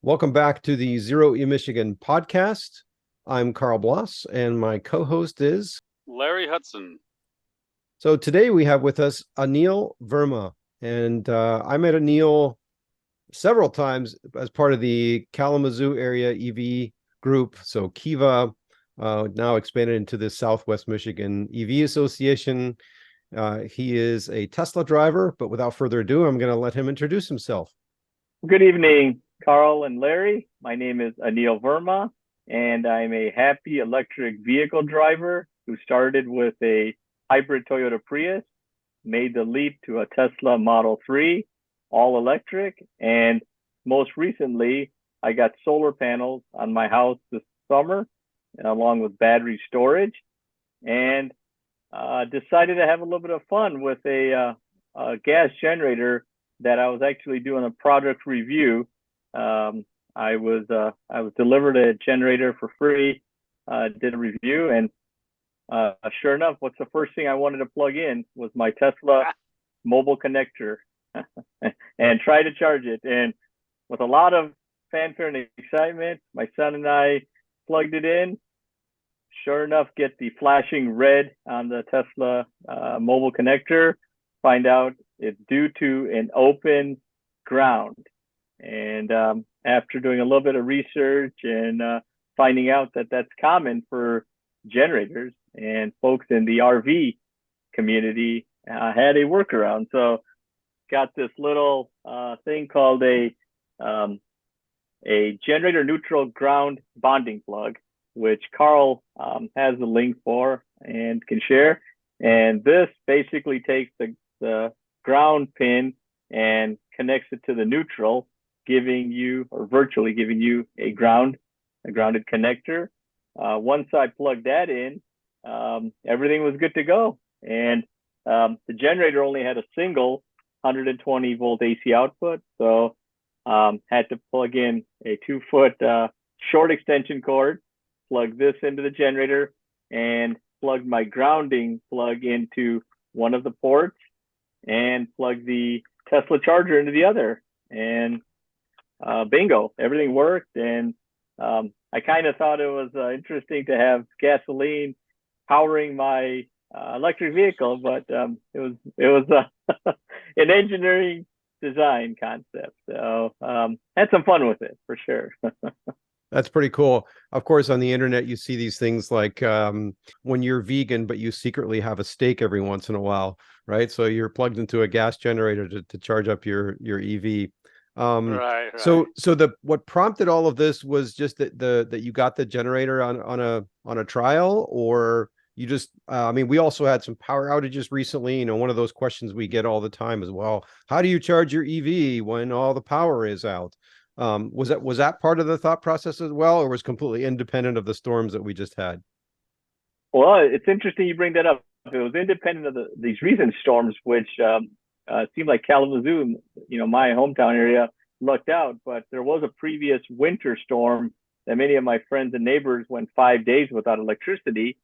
Welcome back to the Zero E Michigan podcast. I'm Carl Bloss, and my co-host is Larry Hudson. So today we have with us Anil Verma, and I met Anil several times as part of the Kalamazoo area EV group. So Kiva, now expanded into the Southwest Michigan EV Association. He is a Tesla driver, but without further ado, I'm going to let him introduce himself. Good evening, Carl and Larry. My name is Anil Verma, and I'm a happy electric vehicle driver who started with a hybrid Toyota Prius, made the leap to a Tesla Model 3, all electric, and most recently, I got solar panels on my house this summer, along with battery storage, and decided to have a little bit of fun with a gas generator that I was actually doing a product review. I was delivered a generator for free, did a review, and sure enough, what's the first thing I wanted to plug in was my Tesla mobile connector and try to charge it. And with a lot of fanfare and excitement, my son and I plugged it in. Sure enough, get the flashing red on the Tesla mobile connector, find out it's due to an open ground. And after doing a little bit of research and finding out that that's common for generators, and folks in the RV community had a workaround. So got this little thing called a generator neutral ground bonding plug, which Carl has the link for and can share. And this basically takes the ground pin and connects it to the neutral, giving you, or virtually giving you, a grounded connector. Once I plugged that in, everything was good to go. And the generator only had a single 120 volt AC output, so had to plug in a 2-foot short extension cord, plug this into the generator, and plug my grounding plug into one of the ports, and plug the Tesla charger into the other. And bingo, everything worked. And I kind of thought it was interesting to have gasoline powering my electric vehicle, but it was an engineering design concept. So had some fun with it for sure. That's pretty cool. Of course, on the internet, you see these things like when you're vegan, but you secretly have a steak every once in a while, right? So you're plugged into a gas generator to charge up your EV. Right. So what prompted all of this was just that you got the generator on a trial, or you just I mean, we also had some power outages recently. One of those questions we get all the time as well. How do you charge your EV when all the power is out? Was that part of the thought process as well, or was completely independent of the storms that we just had? Well, it's interesting you bring that up. It was independent of these recent storms, which seemed like Kalamazoo, my hometown area, lucked out. But there was a previous winter storm that many of my friends and neighbors went 5 days without electricity.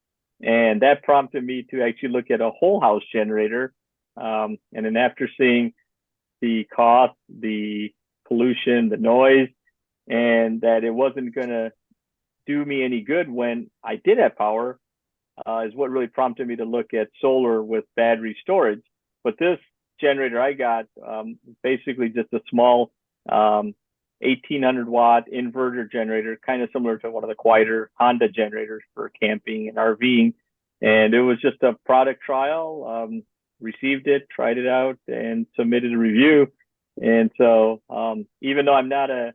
And that prompted me to actually look at a whole house generator. And then after seeing the cost, the pollution, the noise, and that it wasn't going to do me any good when I did have power, is what really prompted me to look at solar with battery storage. But this generator I got, basically just a small 1800 watt inverter generator, kind of similar to one of the quieter Honda generators for camping and RVing. And it was just a product trial, received it, tried it out, and submitted a review. And so even though I'm not a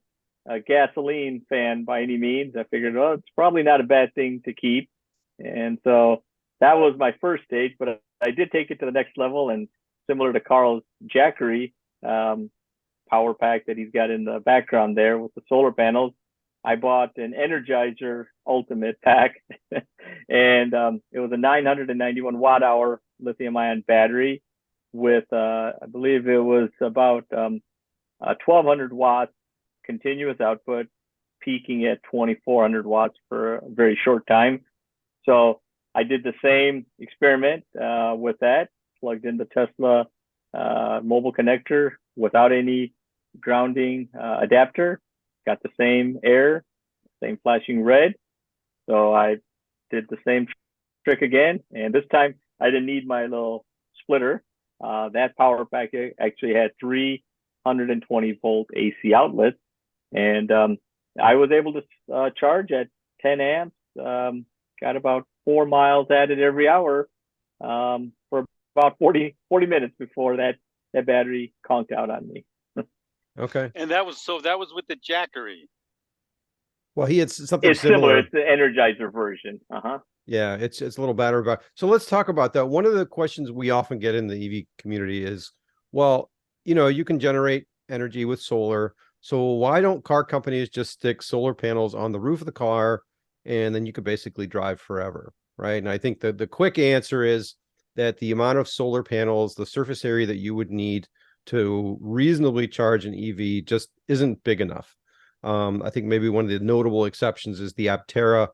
gasoline fan by any means, I figured, well, it's probably not a bad thing to keep. And so that was my first stage, but I did take it to the next level. And similar to Carl's Jackery power pack that he's got in the background there with the solar panels, I bought an Energizer Ultimate pack, and it was a 991 watt hour lithium ion battery with, I believe it was about 1200 watts continuous output, peaking at 2400 watts for a very short time. So I did the same experiment with that, plugged in the Tesla mobile connector without any grounding adapter, got the same error, same flashing red. So I did the same trick again, and this time I didn't need my little splitter. That power pack actually had 320-volt AC outlets, and I was able to charge at 10 amps. Got about 4 miles at it every hour for about 40 minutes before that battery conked out on me. Okay. And that was with the Jackery. Well, he had something It's similar. similar. It's the Energizer version. Yeah, it's a little battery back. So let's talk about that. One of the questions we often get in the EV community is, well, you can generate energy with solar. So why don't car companies just stick solar panels on the roof of the car, and then you could basically drive forever, right? And I think that the quick answer is that the amount of solar panels, the surface area that you would need to reasonably charge an EV just isn't big enough. I think maybe one of the notable exceptions is the Aptera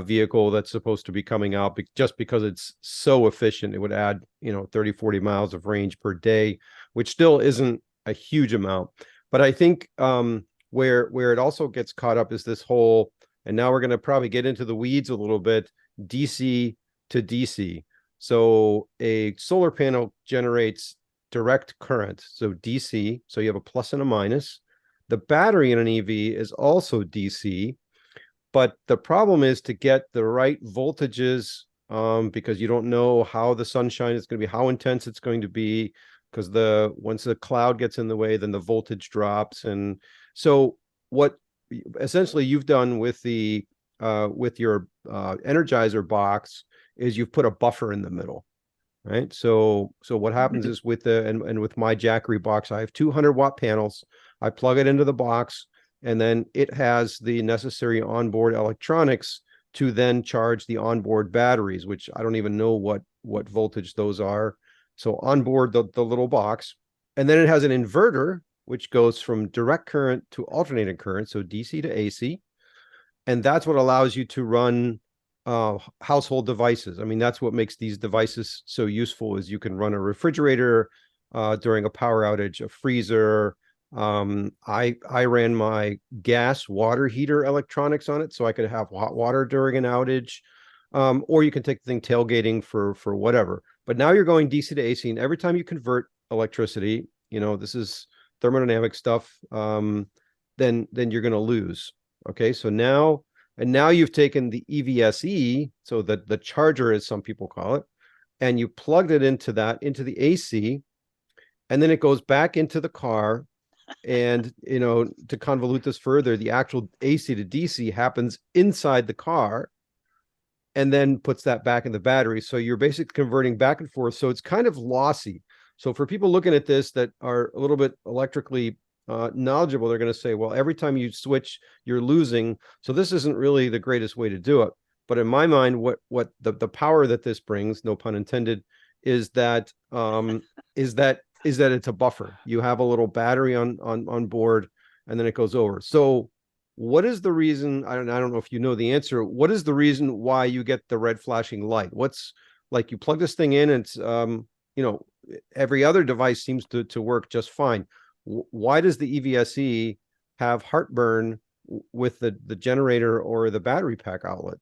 vehicle that's supposed to be coming out, just because it's so efficient. It would add 30, 40 miles of range per day, which still isn't a huge amount. But I think where it also gets caught up is this whole, and now we're going to probably get into the weeds a little bit, DC to DC. So a solar panel generates direct current, so DC, so you have a plus and a minus. The battery in an EV is also DC, but the problem is to get the right voltages, because you don't know how the sunshine is going to be, how intense it's going to be, because once the cloud gets in the way, then the voltage drops. And so what essentially you've done with your Energizer box is you've put a buffer in the middle, right? So what happens is with with my Jackery box, I have 200-watt panels. I plug it into the box, and then it has the necessary onboard electronics to then charge the onboard batteries, which I don't even know what voltage those are. So onboard the little box, and then it has an inverter, which goes from direct current to alternating current, so DC to AC. And that's what allows you to run household devices. I mean, that's what makes these devices so useful, is you can run a refrigerator during a power outage, a freezer. I ran my gas water heater electronics on it, so I could have hot water during an outage. Or you can take the thing tailgating for whatever. But now you're going DC to AC, and every time you convert electricity, this is thermodynamic stuff, then you're going to lose. Okay, so now you've taken the EVSE, so the charger, as some people call it, and you plugged it into the AC, and then it goes back into the car. And to convolute this further, the actual AC to DC happens inside the car, and then puts that back in the battery. So you're basically converting back and forth. So it's kind of lossy. So for people looking at this that are a little bit electrically knowledgeable, they're going to say, well, every time you switch, you're losing. So this isn't really the greatest way to do it. But in my mind, what the power that this brings, no pun intended, is that it's a buffer. You have a little battery on board, and then it goes over. So what is the reason? I don't know if you know the answer. What is the reason why you get the red flashing light? What's, like, you plug this thing in, and it's every other device seems to work just fine. Why does the EVSE have heartburn with the generator or the battery pack outlet?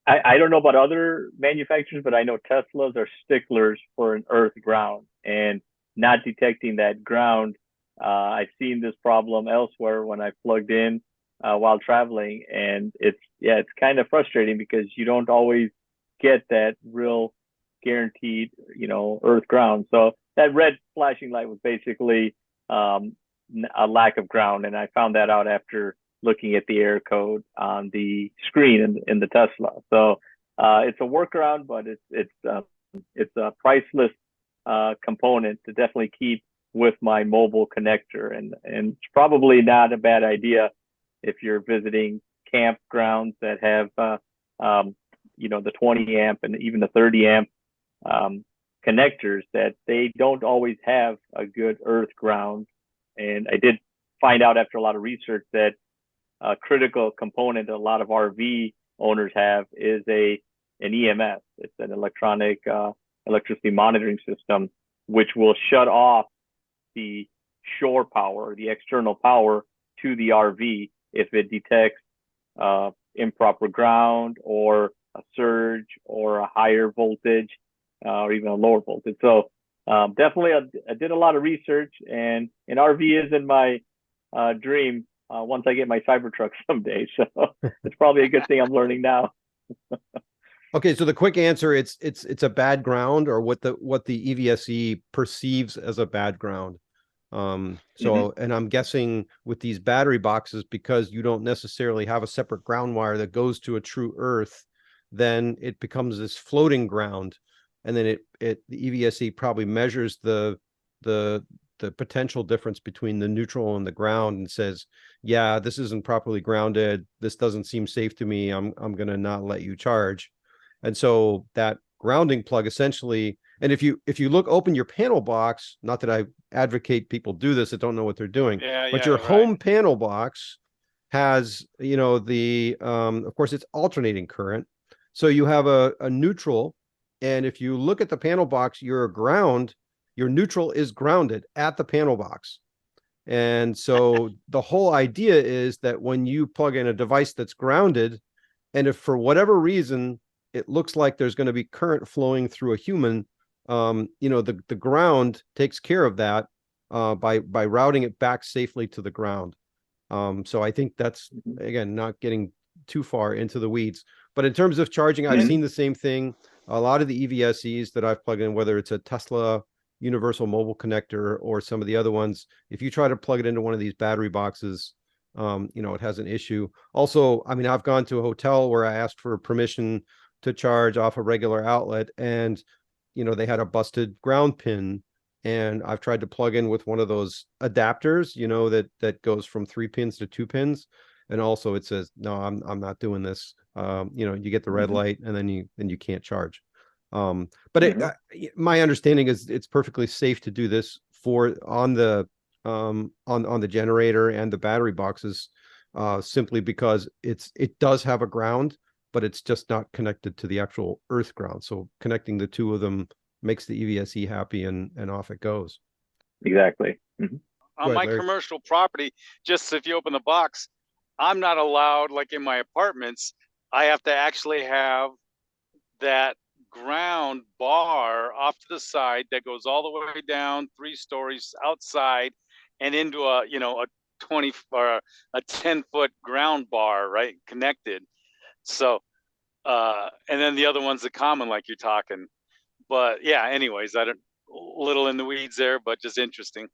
I don't know about other manufacturers, but I know Teslas are sticklers for an earth ground and not detecting that ground. I've seen this problem elsewhere when I plugged in while traveling, and it's kind of frustrating because you don't always get that real guaranteed, earth ground. So that red flashing light was basically a lack of ground, and I found that out after looking at the error code on the screen in the Tesla. So it's a workaround, but it's a priceless component to definitely keep with my mobile connector, and it's probably not a bad idea if you're visiting campgrounds that have the 20 amp and even the 30 amp connectors, that they don't always have a good earth ground. And I did find out after a lot of research that a critical component a lot of RV owners have is an EMS. It's an electricity monitoring system, which will shut off the shore power, the external power, to the RV if it detects improper ground or a surge or a higher voltage or even a lower voltage. So definitely, I did a lot of research, and an RV is in my dream once I get my Cybertruck someday. So it's probably a good thing I'm learning now. Okay, so the quick answer, it's a bad ground, or what the EVSE perceives as a bad ground. And I'm guessing with these battery boxes, because you don't necessarily have a separate ground wire that goes to a true earth, then it becomes this floating ground. And then the EVSE probably measures the potential difference between the neutral and the ground and says, yeah, this isn't properly grounded. This doesn't seem safe to me. I'm gonna not let you charge. And so that grounding plug essentially, and if you open your panel box, not that I advocate people do this that don't know what they're doing, but your home panel box has, of course it's alternating current. So you have a neutral, and if you look at the panel box, your neutral is grounded at the panel box. And so the whole idea is that when you plug in a device that's grounded, and if for whatever reason it looks like there's going to be current flowing through a human, the ground takes care of that by routing it back safely to the ground. So I think that's, again, not getting too far into the weeds. But in terms of charging, I've seen the same thing. A lot of the EVSEs that I've plugged in, whether it's a Tesla universal mobile connector or some of the other ones, if you try to plug it into one of these battery boxes, it has an issue. Also, I mean, I've gone to a hotel where I asked for permission to charge off a regular outlet, and they had a busted ground pin, and I've tried to plug in with one of those adapters, that goes from 3 pins to 2 pins, and also it says, no, I'm not doing this. You get the red light, and then you can't charge. But my understanding is it's perfectly safe to do this on the generator and the battery boxes, simply because it does have a ground, but it's just not connected to the actual earth ground. So connecting the two of them makes the EVSE happy, and off it goes. Exactly. On my commercial property, just if you open the box, I'm not allowed, like in my apartments, I have to actually have that ground bar off to the side that goes all the way down 3 stories outside and into a 20 or a 10-foot ground bar, right, connected. So and then the other one's the common, like you're talking. But yeah, anyways, I don't, little in the weeds there, but just interesting.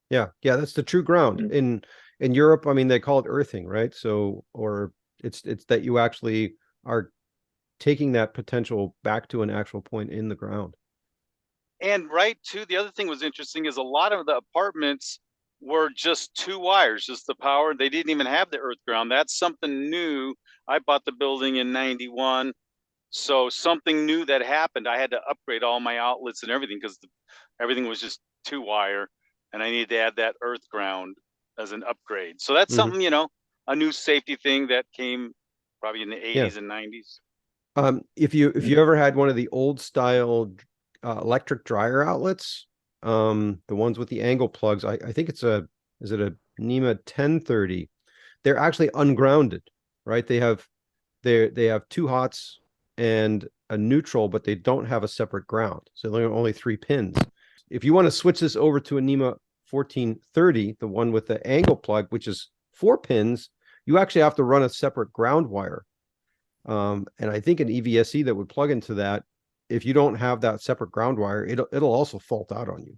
Yeah, that's the true ground. In Europe, I mean, they call it earthing, right? So, or it's that you actually are taking that potential back to an actual point in the ground. And right too, the other thing was interesting is a lot of the apartments were just 2 wires, just the power. They didn't even have the earth ground. That's something new. I bought the building in 91. So something new that happened. I had to upgrade all my outlets and everything because everything was just 2 wire, and I needed to add that earth ground as an upgrade. So that's something, a new safety thing that came probably in the 80s and 90s. If you ever had one of the old style electric dryer outlets, the ones with the angle plugs, I think is it a NEMA 1030? They're actually ungrounded, right? They have 2 hots and a neutral, but they don't have a separate ground. So they're only 3 pins. If you want to switch this over to a NEMA 1430, the one with the angle plug, which is 4 pins, you actually have to run a separate ground wire. And I think an EVSE that would plug into that, if you don't have that separate ground wire, it'll also fault out on you.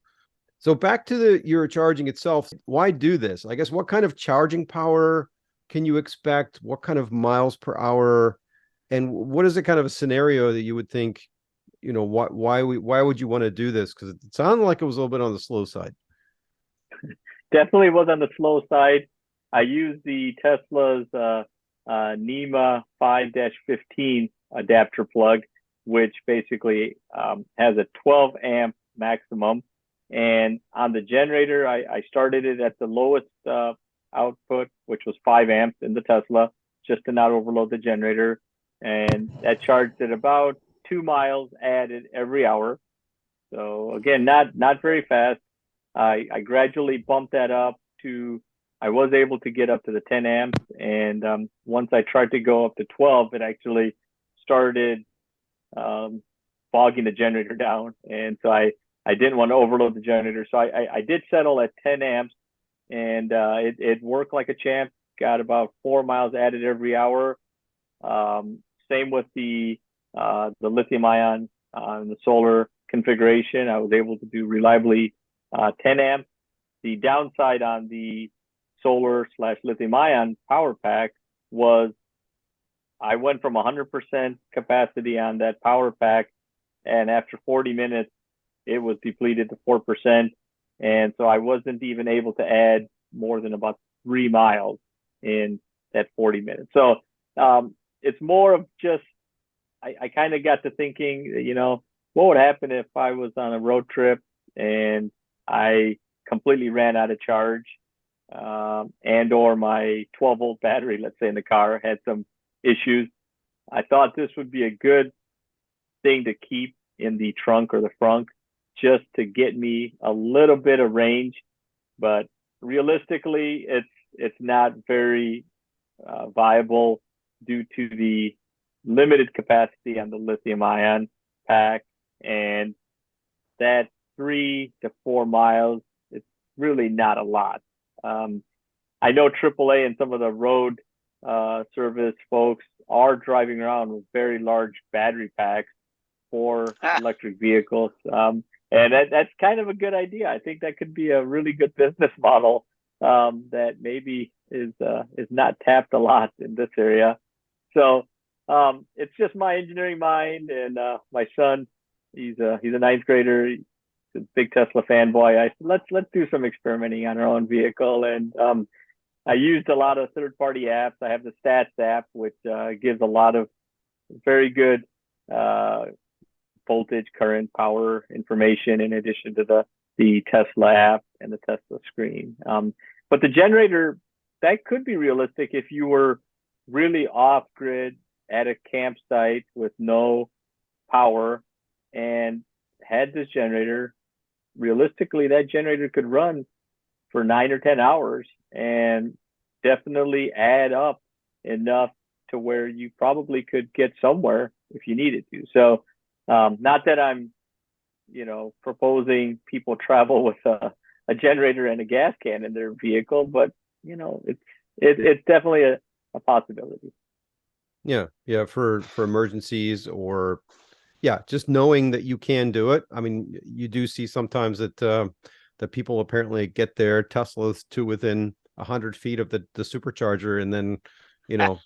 So back to your charging itself, why do this? I guess, what kind of charging power can you expect? What kind of miles per hour? And what is the kind of a scenario that you would think, why would you want to do this? Because it sounded like it was a little bit on the slow side. Definitely was on the slow side. I used the Tesla's NEMA 5-15 adapter plug, which basically has a 12 amp maximum. And on the generator, I started it at the lowest output, which was 5 amps in the Tesla, just to not overload the generator. And that charged at about 2 miles added every hour. So again, not very fast. I gradually bumped that up to I was able to get up to the 10 amps, and once I tried to go up to 12, it actually started bogging the generator down, and so I didn't want to overload the generator, so I did settle at 10 amps, and it worked like a champ. Got about 4 miles added every hour. Same with the lithium ion on the solar configuration. I was able to do reliably 10 amps. The downside on the solar / lithium ion power pack was I went from 100% capacity on that power pack, and after 40 minutes, it was depleted to 4%. And so I wasn't even able to add more than about 3 miles in that 40 minutes. So it's more of just, I kind of got to thinking, you know, what would happen if I was on a road trip and I completely ran out of charge, and or my 12-volt battery, let's say in the car, had some issues. I thought this would be a good thing to keep in the trunk or the frunk just to get me a little bit of range. But realistically, it's not very viable due to the limited capacity on the lithium ion pack, and that 3 to 4 miles, it's really not a lot. I know AAA and some of the road service folks are driving around with very large battery packs for electric vehicles. And that's kind of a good idea. I think that could be a really good business model that maybe is not tapped a lot in this area. So it's just my engineering mind, and my son, he's a ninth grader. He's a big Tesla fanboy. I said, let's do some experimenting on our own vehicle, and I used a lot of third-party apps. I have the Stats app, which gives a lot of very good voltage, current, power information in addition to the Tesla app and the Tesla screen. But the generator, that could be realistic if you were really off-grid at a campsite with no power and had this generator. Realistically, that generator could run for 9 or 10 hours and definitely add up enough to where you probably could get somewhere if you needed to. So not that I'm, you know, proposing people travel with a generator and a gas can in their vehicle, but you know, it's definitely a possibility. Yeah, for emergencies, or just knowing that you can do it. I mean, you do see sometimes that that people apparently get their Teslas to within 100 feet of the supercharger, and then, you know,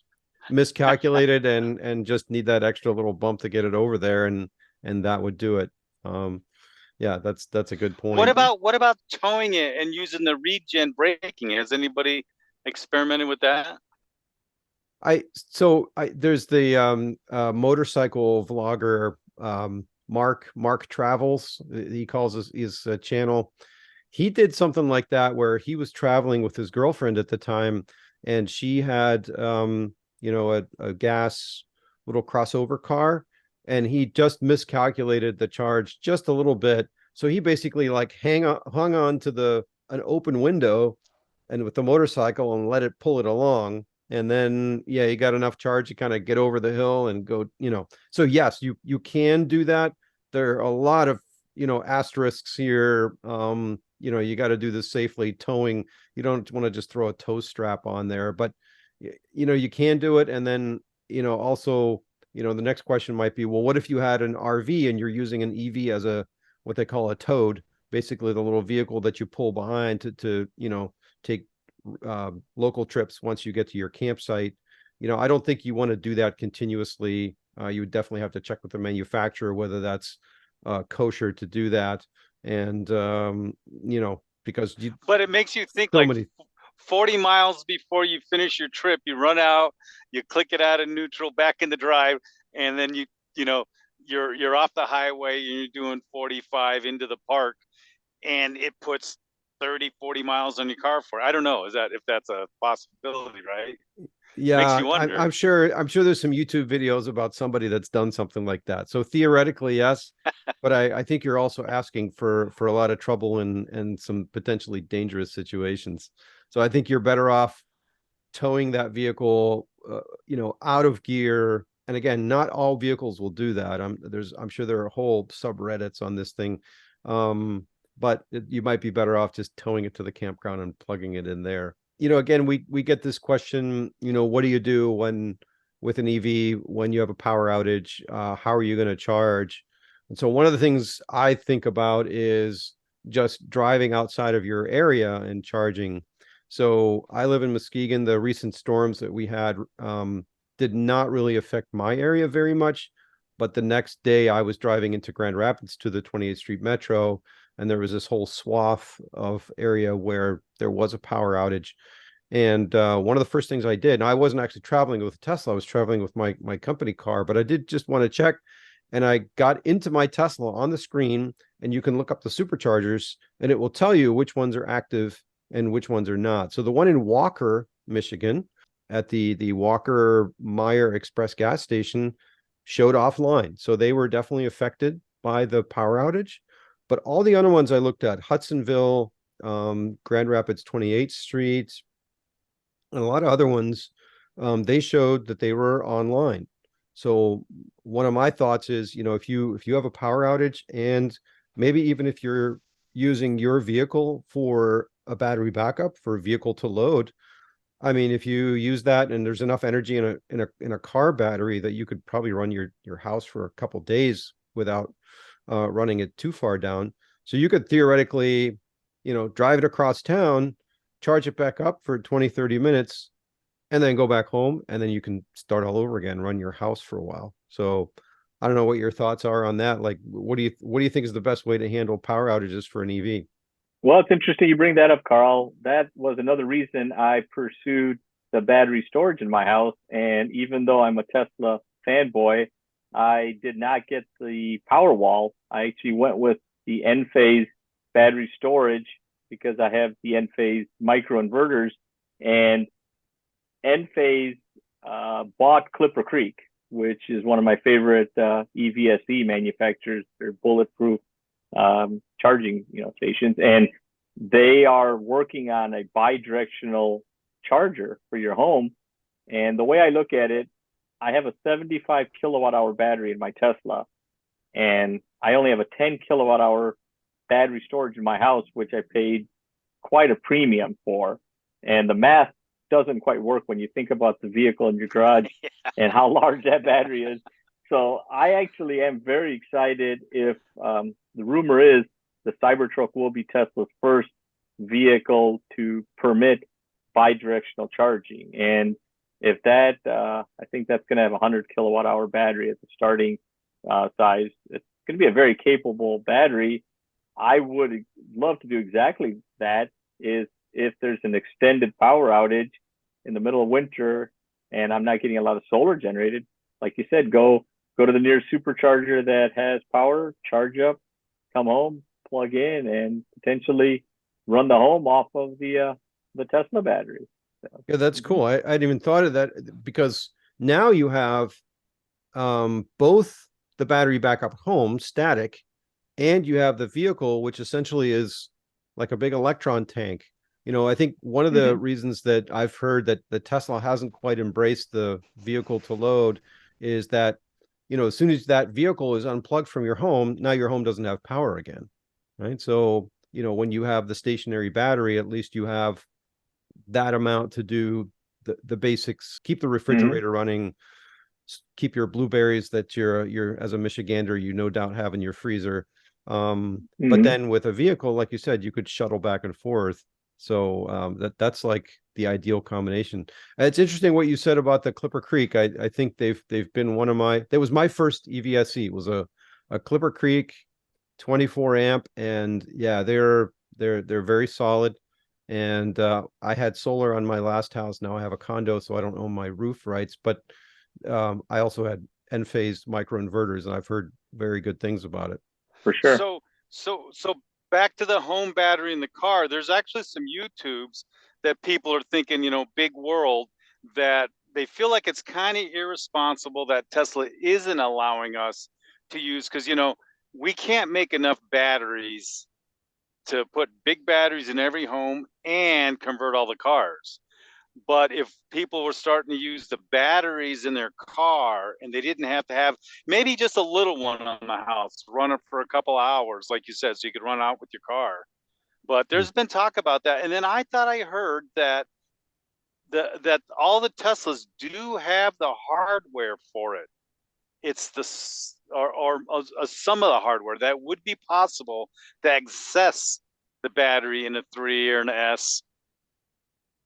miscalculated and just need that extra little bump to get it over there, and that would do it. That's a good point. What about towing it and using the regen braking? Has anybody experimented with that? There's the motorcycle vlogger, Mark Travels, he calls his channel. He did something like that where he was traveling with his girlfriend at the time, and she had a gas little crossover car, and he just miscalculated the charge just a little bit. So he basically like hung on to an open window and with the motorcycle and let it pull it along. And then, you got enough charge to kind of get over the hill and go, So yes, you can do that. There are a lot of, asterisks here. You got to do this safely. Towing, you don't want to just throw a tow strap on there, but you can do it. And then, also, the next question might be, well, what if you had an RV and you're using an EV as what they call a toad, basically the little vehicle that you pull behind to take local trips once you get to your campsite. I don't think you want to do that continuously. You would definitely have to check with the manufacturer whether that's kosher to do that. And because but it makes you think, like, 40 miles before you finish your trip, you run out, you click it out of neutral, back in the drive, and then you're off the highway and you're doing 45 into the park, and it puts 30-40 miles on your car for, I don't know, if that's a possibility, right? Yeah, makes you wonder. I'm sure there's some YouTube videos about somebody that's done something like that. So theoretically, yes, but I think you're also asking for a lot of trouble and some potentially dangerous situations. So I think you're better off towing that vehicle, out of gear. And again, not all vehicles will do that. I'm sure there are whole subreddits on this thing. But you might be better off just towing it to the campground and plugging it in there. Again, we get this question, what do you do with an EV when you have a power outage? How are you going to charge? And so one of the things I think about is just driving outside of your area and charging. So I live in Muskegon. The recent storms that we had did not really affect my area very much. But the next day I was driving into Grand Rapids to the 28th Street Metro, and there was this whole swath of area where there was a power outage. And one of the first things I did, and I wasn't actually traveling with a Tesla, I was traveling with my company car, but I did just want to check. And I got into my Tesla on the screen, and you can look up the superchargers, and it will tell you which ones are active and which ones are not. So the one in Walker, Michigan, at the Walker Meyer Express gas station showed offline. So they were definitely affected by the power outage. But all the other ones I looked at, Hudsonville, Grand Rapids 28th Street, and a lot of other ones, they showed that they were online. So one of my thoughts is, if you have a power outage, and maybe even if you're using your vehicle for a battery backup for vehicle to load, I mean, if you use that and there's enough energy in a car battery that you could probably run your house for a couple days without running it too far down. So you could theoretically, drive it across town, charge it back up for 20, 30 minutes, and then go back home, and then you can start all over again, run your house for a while. So I don't know what your thoughts are on that. Like, what do you think is the best way to handle power outages for an EV? Well, it's interesting you bring that up, Carl. That was another reason I pursued the battery storage in my house. And even though I'm a Tesla fanboy, I did not get the Powerwall. I actually went with the Enphase battery storage because I have the Enphase microinverters. And Enphase bought Clipper Creek, which is one of my favorite EVSE manufacturers. They're bulletproof charging stations, and they are working on a bi-directional charger for your home. And the way I look at it, I have a 75 kilowatt hour battery in my Tesla, and I only have a 10 kilowatt hour battery storage in my house, which I paid quite a premium for. And the math doesn't quite work when you think about the vehicle in your garage and how large that battery is. So I actually am very excited if the rumor is the Cybertruck will be Tesla's first vehicle to permit bi-directional charging. And if that, I think that's going to have a 100 kilowatt hour battery at the starting size. It's going to be a very capable battery. I would love to do exactly that, is if there's an extended power outage in the middle of winter and I'm not getting a lot of solar generated, like you said, go to the nearest supercharger that has power, charge up, come home, plug in, and potentially run the home off of the Tesla battery. So, Yeah, that's cool. I hadn't even thought of that, because now you have both the battery backup home static, and you have the vehicle, which essentially is like a big electron tank. I think one of the reasons that I've heard that the Tesla hasn't quite embraced the vehicle to load is that, as soon as that vehicle is unplugged from your home, now your home doesn't have power again, right? So, when you have the stationary battery, at least you have that amount to do the basics, keep the refrigerator running, keep your blueberries that you're as a Michigander, no doubt have in your freezer. But then with a vehicle, like you said, you could shuttle back and forth. So that's like the ideal combination. It's interesting what you said about the Clipper Creek. I think they've been that was my first EVSE, was a Clipper Creek 24 amp, and yeah, they're very solid. And I had solar on my last house. Now I have a condo, so I don't own my roof rights, but I also had Enphase microinverters, and I've heard very good things about it. For sure. So back to the home battery in the car, there's actually some YouTubes that people are thinking, big world, that they feel like it's kind of irresponsible that Tesla isn't allowing us to use, because, we can't make enough batteries to put big batteries in every home and convert all the cars. But if people were starting to use the batteries in their car and they didn't have to have maybe just a little one on the house, run it for a couple hours, like you said, so you could run out with your car. But there's been talk about that. And then I thought I heard that that all the Teslas do have the hardware for it. It's the some of the hardware that would be possible to access the battery in a 3 or an S.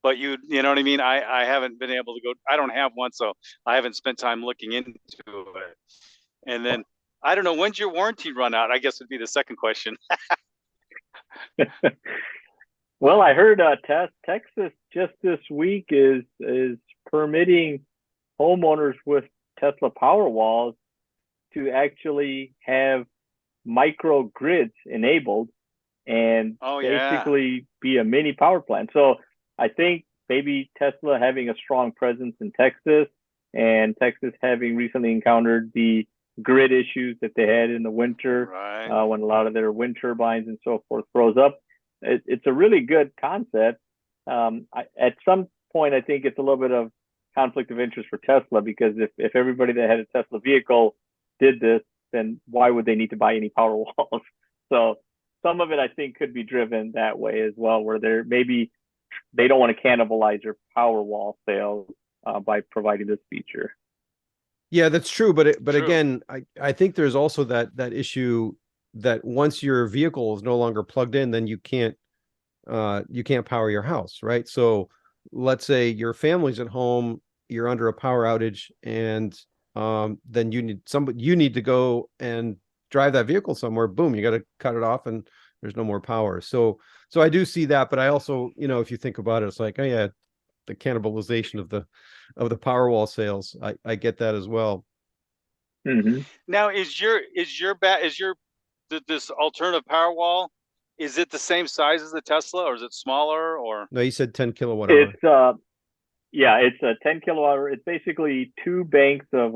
But you know what I mean? I haven't been able to go. I don't have one, so I haven't spent time looking into it. And then I don't know, when's your warranty run out? I guess would be the second question. Well, I heard Texas just this week is permitting homeowners with Tesla Powerwalls to actually have microgrids enabled and basically be a mini power plant. So I think maybe Tesla having a strong presence in Texas, and Texas having recently encountered the grid issues that they had in the winter, when a lot of their wind turbines and so forth froze up. It's a really good concept. At some point, I think it's a little bit of conflict of interest for Tesla, because if everybody that had a Tesla vehicle did this, then why would they need to buy any power walls? So some of it, I think, could be driven that way as well, where they don't want to cannibalize their power wall sales by providing this feature. Yeah, that's true. But again, I think there's also that issue that once your vehicle is no longer plugged in, then you can't power your house, right? So let's say your family's at home, you're under a power outage, and then you need to go and drive that vehicle somewhere. Boom, you got to cut it off, and there's no more power. So I do see that, but I also, if you think about it, it's like, oh yeah, the cannibalization of the Powerwall sales. I get that as well. Mm-hmm. Now, is this alternative Powerwall, is it the same size as the Tesla, or is it smaller? Or no, you said 10 kilowatt hour. It's a 10 kilowatt hour. It's basically two banks of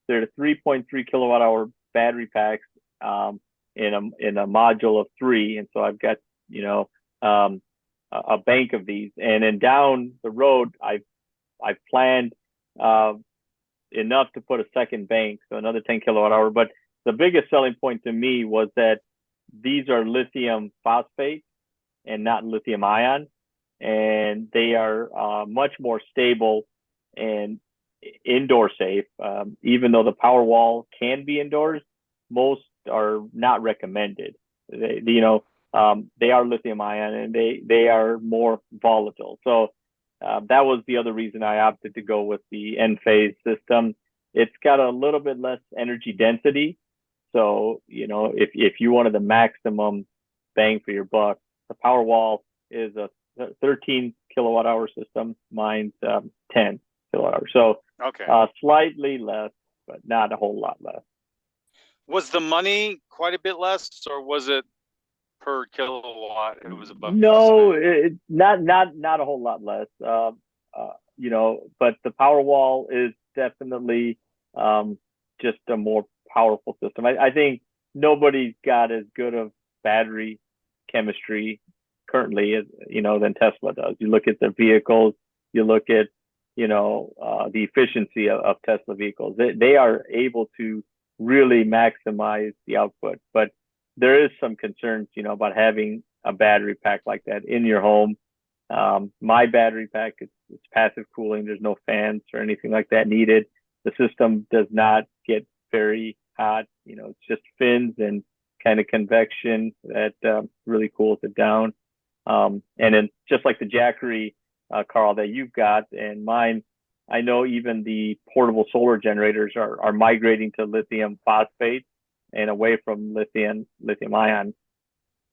they're 3.3 kilowatt hour battery packs in a module of 3, and so I've got a bank of these, and then down the road I've planned enough to put a second bank, so another 10 kilowatt hour. But the biggest selling point to me was that these are lithium phosphate and not lithium ion, and they are much more stable and indoor safe. Even though the Powerwall can be indoors, most are not recommended. They are lithium ion, and they are more volatile. So that was the other reason I opted to go with the Enphase system. It's got a little bit less energy density. So, if you wanted the maximum bang for your buck, the Powerwall is a 13 kilowatt hour system. Mine's 10 kilowatt hour. So slightly less, but not a whole lot less. Was the money quite a bit less, or was it per kilowatt? It was above. No, not a whole lot less. But the Powerwall is definitely just a more powerful system. I think nobody's got as good of battery chemistry currently as than Tesla does. You look at the vehicles, you look at the efficiency of Tesla vehicles. They are able to really maximize the output, but there is some concerns about having a battery pack like that in your home. My battery pack, it's passive cooling. There's no fans or anything like that needed. The system does not get very hot. It's just fins and kind of convection that really cools it down. And then just like the Jackery, Carl, that you've got and mine, I know even the portable solar generators are migrating to lithium phosphate and away from lithium ion.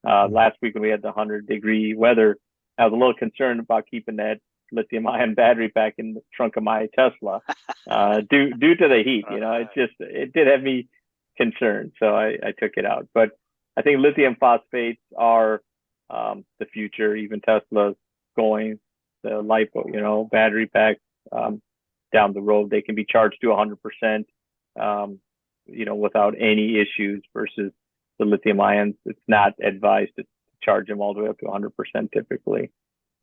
Last week when we had the 100-degree weather, I was a little concerned about keeping that lithium ion battery pack in the trunk of my Tesla due to the heat. It did have me concerned, so I took it out. But I think lithium phosphates are the future. Even Tesla's going the LiPo, battery packs down the road. They can be charged to 100%, without any issues. Versus the lithium ions, it's not advised to charge them all the way up to 100% typically.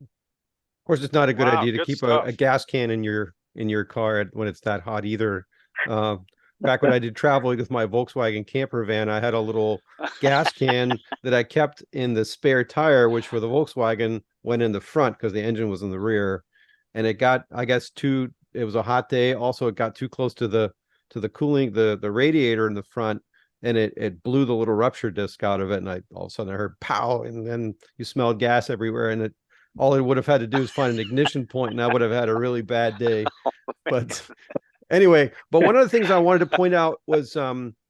Of course, it's not a good Wow, idea to good keep stuff. a gas can in your car when it's that hot either. Back when I did traveling with my Volkswagen camper van, I had a little gas can that I kept in the spare tire, which for the Volkswagen went in the front because the engine was in the rear. And it got, I guess, it was a hot day. Also, it got too close to the cooling, the radiator in the front, and it blew the little rupture disc out of it. And all of a sudden I heard pow, and then you smelled gas everywhere. And all it would have had to do is find an ignition point, and I would have had a really bad day. But anyway, but one of the things I wanted to point out was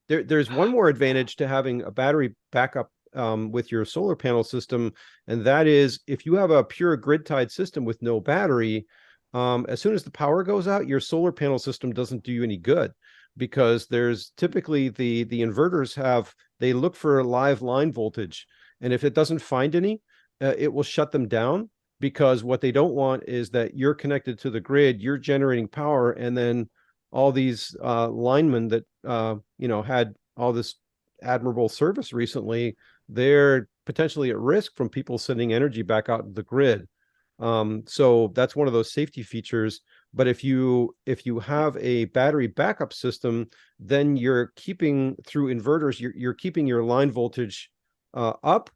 there's one more advantage to having a battery backup with your solar panel system, and that is if you have a pure grid tied system with no battery, as soon as the power goes out, your solar panel system doesn't do you any good, because there's typically the inverters they look for live line voltage, and if it doesn't find any, it will shut them down, because what they don't want is that you're connected to the grid, you're generating power, and then all these linemen that had all this admirable service recently, they're potentially at risk from people sending energy back out to the grid. So that's one of those safety features. But if you have a battery backup system, then you're keeping through inverters, you're keeping your line voltage up,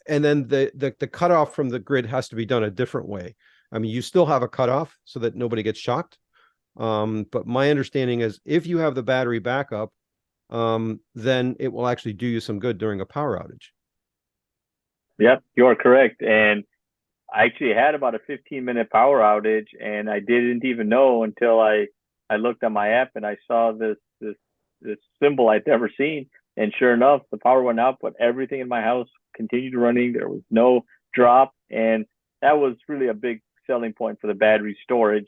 and then the cutoff from the grid has to be done a different way. I mean, you still have a cutoff so that nobody gets shocked. But my understanding is if you have the battery backup, then it will actually do you some good during a power outage. Yep, you're correct. And I actually had about a 15-minute power outage, and I didn't even know until I looked on my app and I saw this symbol I'd never seen. And sure enough, the power went out, but everything in my house continued running. There was no drop, and that was really a big selling point for the battery storage.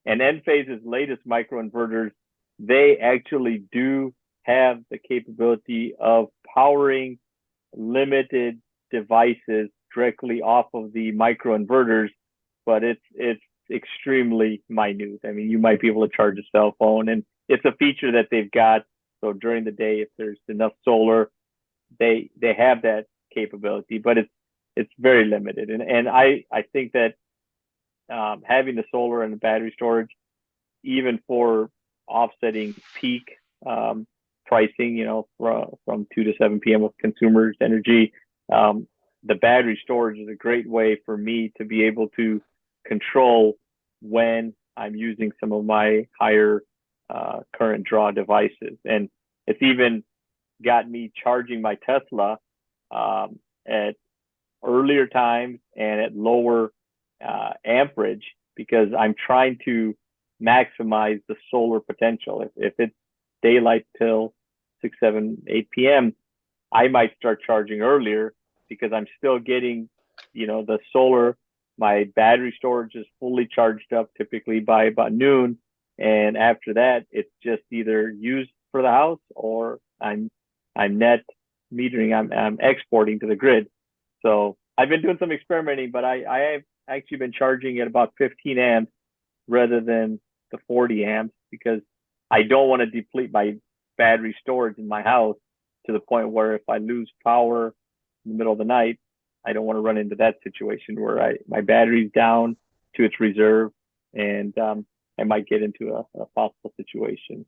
And Enphase's latest microinverters, they actually do have the capability of powering limited devices directly off of the microinverters, but it's extremely minute. I mean, you might be able to charge a cell phone, and it's a feature that they've got. So during the day, if there's enough solar, they have that capability, but it's very limited. And I think that having the solar and the battery storage, even for offsetting peak pricing, from 2 to 7 p.m. with consumers' energy, the battery storage is a great way for me to be able to control when I'm using some of my higher current draw devices. And it's even got me charging my Tesla at earlier times and at lower amperage, because I'm trying to maximize the solar potential. If it's daylight till 6, 7, 8 p.m., I might start charging earlier because I'm still getting, the solar. My battery storage is fully charged up typically by about noon. And after that, it's just either used for the house or I'm net metering, I'm exporting to the grid. So I've been doing some experimenting, but I have actually been charging at about 15 amps rather than the 40 amps, because I don't want to deplete my battery storage in my house to the point where if I lose power in the middle of the night, I don't want to run into that situation where my battery's down to its reserve, and I might get into a possible situation.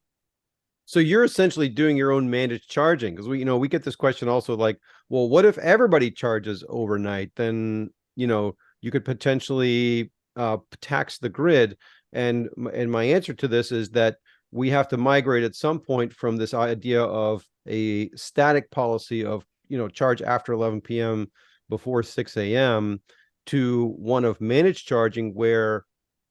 So you're essentially doing your own managed charging, because we get this question also, like, well, what if everybody charges overnight? Then you could potentially tax the grid. And my answer to this is that we have to migrate at some point from this idea of a static policy of charge after 11 p.m. before 6 a.m. to one of managed charging, where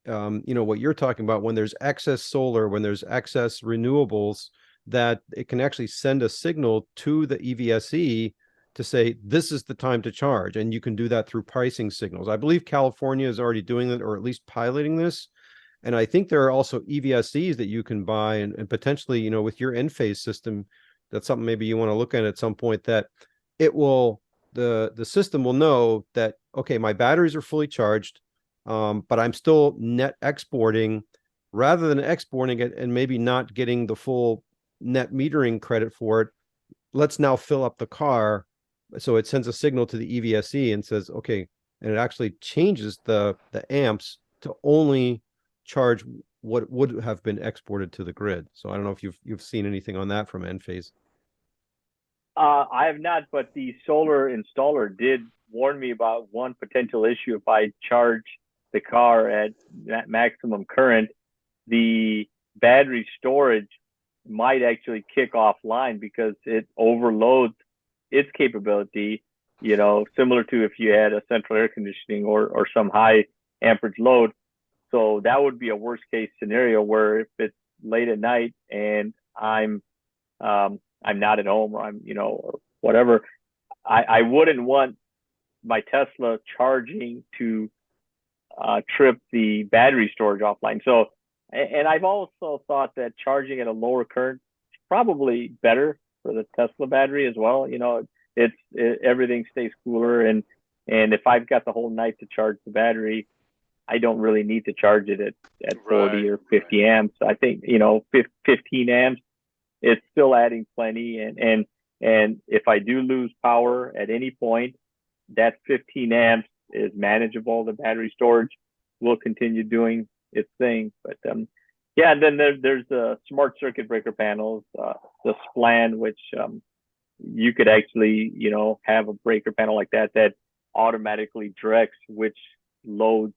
what you're talking about, when there's excess solar, when there's excess renewables, that it can actually send a signal to the EVSE to say, this is the time to charge. And you can do that through pricing signals. I believe California is already doing it, or at least piloting this. And I think there are also EVSEs that you can buy, and potentially, with your Enphase system, that's something maybe you want to look at some point, that it will, the system will know that, okay, my batteries are fully charged, but I'm still net exporting, rather than exporting it and maybe not getting the full net metering credit for it. Let's now fill up the car So it sends a signal to the EVSE and says, okay, and it actually changes the amps to only charge what would have been exported to the grid. So I don't know if you've seen anything on that from Enphase. I have not, but the solar installer did warn me about one potential issue. If I charge the car at maximum current, the battery storage might actually kick offline because it overloads its capability, similar to if you had a central air conditioning or some high amperage load. So that would be a worst case scenario where if it's late at night and I'm not at home or or whatever, I wouldn't want my Tesla charging to trip the battery storage offline. So, and I've also thought that charging at a lower current is probably better for the Tesla battery as well. Everything stays cooler, and if I've got the whole night to charge the battery, I don't really need to charge it at 40 or 50 amps. I think 15 amps, it's still adding plenty, and if I do lose power at any point, that 15 amps is manageable. The battery storage will continue doing its thing. But and then there's the smart circuit breaker panels, the SPLAN, which you could actually have a breaker panel like that automatically directs which loads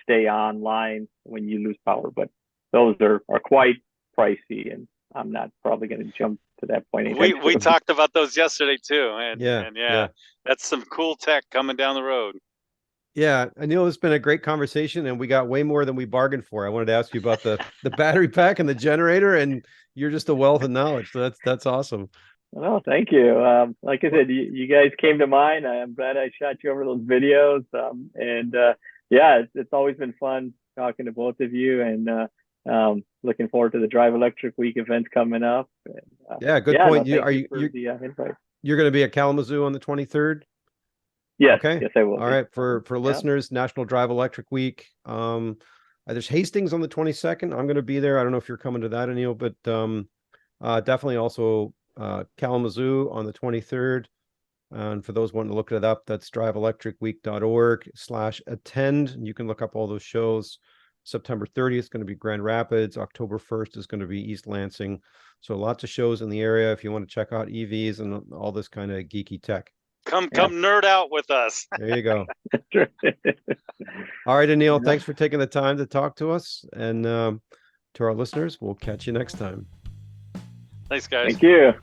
stay online when you lose power. But those are quite pricey, and I'm not probably going to jump to that point. We talked about those yesterday too, and yeah, that's some cool tech coming down the road. Yeah, Anil, it's been a great conversation, and we got way more than we bargained for. I wanted to ask you about the battery pack and the generator, and you're just a wealth of knowledge. So that's awesome. Well, thank you. Like I said, you guys came to mind. I'm glad I shot you over those videos. It's always been fun talking to both of you, and looking forward to the Drive Electric Week events coming up. Good point. You're going to be at Kalamazoo on the 23rd. Yes. Okay. Yes, I will. All right. For listeners, National Drive Electric Week. There's Hastings on the 22nd. I'm going to be there. I don't know if you're coming to that, Anil, but definitely also Kalamazoo on the 23rd. And for those wanting to look it up, that's driveelectricweek.org/attend. You can look up all those shows. September 30th is going to be Grand Rapids. October 1st is going to be East Lansing. So lots of shows in the area if you want to check out EVs and all this kind of geeky tech. Come nerd out with us. There you go. All right, Anil, thanks for taking the time to talk to us. And to our listeners, we'll catch you next time. Thanks, guys. Thank you.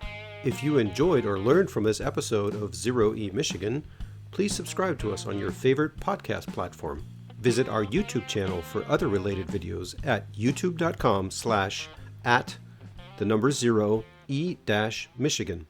If you enjoyed or learned from this episode of Zero E Michigan, please subscribe to us on your favorite podcast platform. Visit our YouTube channel for other related videos at youtube.com/@0E-Michigan.